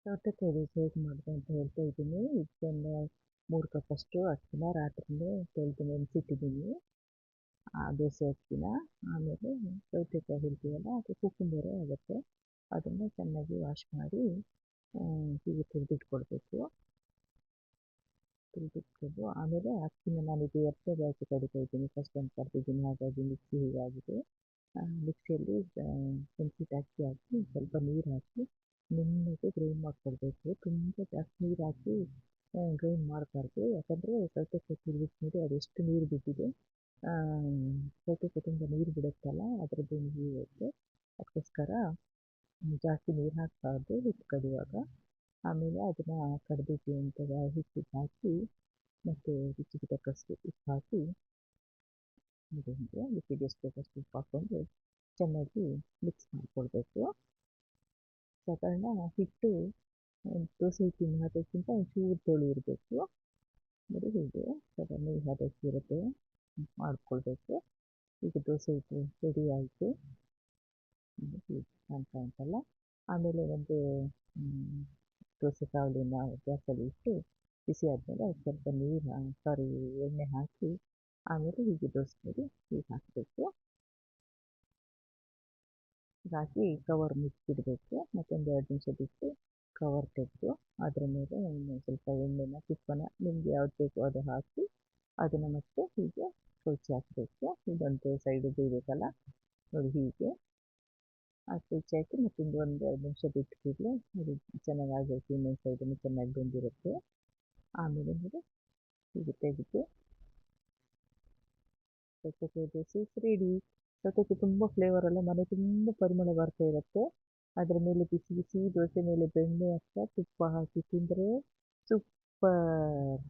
ಸೌತೆಕಾಯಿ ದೋಸೆ ಹೇಗೆ ಮಾಡೋದು ಅಂತ ಹೇಳ್ತಾ ಇದ್ದೀನಿ. ಇದಕ್ಕೊಂದು 3 ಕಪ್ಪಷ್ಟು ಅಕ್ಕಿನ ರಾತ್ರಿನೇ ತೊಳೆದು ನೆನೆಸಿಟ್ಟಿದ್ದೀನಿ. ಆ ದೋಸೆ ಅಕ್ಕಿನ. ಆಮೇಲೆ ಸೌತೆಕಾಯಿ ಹೇಳ್ತೀವಲ್ಲ ಅದು ಕುಕ್ಕುಂಬರೇ ಆಗುತ್ತೆ. ಅದನ್ನು ಚೆನ್ನಾಗಿ ವಾಶ್ ಮಾಡಿ ಹೀಗೆ ತುರಿದಿಟ್ಕೊಳ್ಬೇಕು. ತುರಿದಿಟ್ಕೊಂಡು ಆಮೇಲೆ ಅಕ್ಕಿನ ನಾನಿದು 2 ಬ್ಯಾಚ್ ಕಡಿತಾ ಇದ್ದೀನಿ. ಫಸ್ಟ್ ಒಂದು ಕಡ್ದಿದ್ದೀನಿ, ಹಾಗಾಗಿ ಮಿಕ್ಸಿ ಹೀಗಾಗಿದೆ. ಮಿಕ್ಸಿಯಲ್ಲಿ ನೆನೆಸಿದ ಅಕ್ಕಿ ಹಾಕಿ ಸ್ವಲ್ಪ ನೀರು ಹಾಕಿ ನುಣ್ಣಗೆ ಗ್ರೈಂಡ್ ಮಾಡ್ಕೊಳ್ಬೇಕು. ತುಂಬ ಜಾಸ್ತಿ ನೀರು ಹಾಕಿ ಗ್ರೈಂಡ್ ಮಾಡಬಾರ್ದು. ಯಾಕಂದರೆ ಸೌತೆಕಾಯಿ ತುರಿದಿದ್ಮೇಲೆ ಅದೆಷ್ಟು ನೀರು ಬಿಟ್ಟಿದೆ, ಸೌತೆಕಾಯಿ ತುಂಬ ನೀರು ಬಿಡುತ್ತಲ್ಲ, ಅದರದ್ದು ನೀರುತ್ತೆ. ಅದಕ್ಕೋಸ್ಕರ ಜಾಸ್ತಿ ನೀರು ಹಾಕಬಾರ್ದು ಹಿಟ್ಟು ಕಡಿಯುವಾಗ. ಆಮೇಲೆ ಅದನ್ನು ಕಡ್ದಿಟ್ಟಿರುವಂಥ ಹಿಟ್ಟಿಗೆ ಹಾಕಿ ಮತ್ತು ರುಚಿಗೆ ತಕ್ಕಷ್ಟು ಉಪ್ಪು ಹಾಕಿ ರುಚಿಗೆ ಎಷ್ಟು ಬೇಕಷ್ಟು ಉಪ್ಪು ಹಾಕ್ಕೊಂಡು ಚೆನ್ನಾಗಿ ಮಿಕ್ಸ್ ಮಾಡಿಕೊಳ್ಬೇಕು. ಸಾಧಾರಣ ಹಿಟ್ಟು ದೋಸೆ ಹಿಟ್ಟಿನ ಹದಕ್ಕಿಂತ ಒಂಚೂರು ತೆಳು ಇರಬೇಕು. ನೋಡಿ ಹೀಗೆ ಸಾಧಾರಣ ಈ ಹದಕ್ಕಿರುತ್ತೆ ಮಾಡಿಕೊಳ್ಬೇಕು. ಈಗ ದೋಸೆ ಹಿಟ್ಟು ರೆಡಿ ಆಯಿತು, ಹೀಗೆ ಕಾಣ್ತಾ ಉಂಟಲ್ಲ. ಆಮೇಲೆ ಒಂದು ದೋಸೆ ಕಾವಲಿನ ಗ್ಯಾಸಲ್ಲಿ ಇಟ್ಟು ಬಿಸಿ ಆದಮೇಲೆ ಅದು ಸ್ವಲ್ಪ ಎಣ್ಣೆ ಹಾಕಿ ಆಮೇಲೆ ಹೀಗೆ ದೋಸೆ ಮೇಲೆ ಹೀಗೆ ಹಾಕಬೇಕು. ಹಾಕಿ ಕವರ್ ಮುಚ್ಚಿಡಬೇಕು. ಮತ್ತೊಂದು 2 ನಿಮಿಷ ಬಿಟ್ಟು ಕವರ್ ತೆಗೆದು ಅದರ ಮೇಲೆ ಸ್ವಲ್ಪ ಎಣ್ಣೆನ ತುಪ್ಪನ ನಿಮಗೆ ಯಾವ್ದು ಬೇಕೋ ಅದು ಹಾಕಿ ಅದನ್ನು ಮತ್ತೆ ಹೀಗೆ ಕೊಚ್ಚಿ ಹಾಕಬೇಕು. ಇದೊಂದು ಸೈಡು ಬೇಯಬೇಕಲ್ಲ, ನೋಡಿ ಹೀಗೆ ಕೊಚ್ಚಿ ಹಾಕಿ ಮತ್ತೊಂದು 1-2 ನಿಮಿಷ ಬಿಟ್ಟು ಕೂಡಲೇ ಅದು ಚೆನ್ನಾಗಿ ಆಗಬೇಕು. ಇನ್ನೊಂದು ಸೈಡನ್ನು ಚೆನ್ನಾಗಿ ಬೆಂದಿರುತ್ತೆ. ಆಮೇಲೆ ನೋಡಿ ಹೀಗೆ ತೆಗೆದು ಸೌತೆಕಾಯಿ ದೋಸೆ ರೆಡಿ. ಸೌತೆಕಾಯಿ ತುಂಬ ಫ್ಲೇವರಲ್ಲ, ಮನೆ ತುಂಬ ಪರಿಮಳ ಬರ್ತಾ ಇರುತ್ತೆ. ಅದರ ಮೇಲೆ ಬಿಸಿ ಬಿಸಿ ದೋಸೆ ಮೇಲೆ ಬೆಣ್ಣೆ ಅಥವಾ ತುಪ್ಪ ಹಾಕಿ ತಿಂದರೆ ಸೂಪರ್.